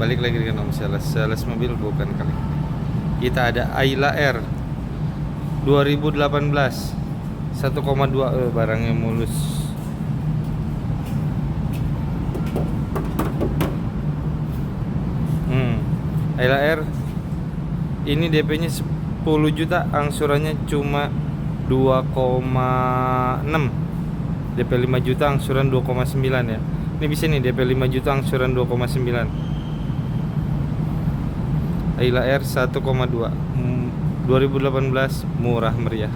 balik lagi dengan Om sales mobil bukan kali. Kita ada Ayla R 2018 1,2 barangnya mulus. Ayla R ini DP-nya 10 juta, angsurannya cuma 2,6. DP 5 juta, angsuran 2,9 ya. Ini bisa nih DP 5 juta, angsuran 2,9. Ayla R 1,2 2018 murah meriah.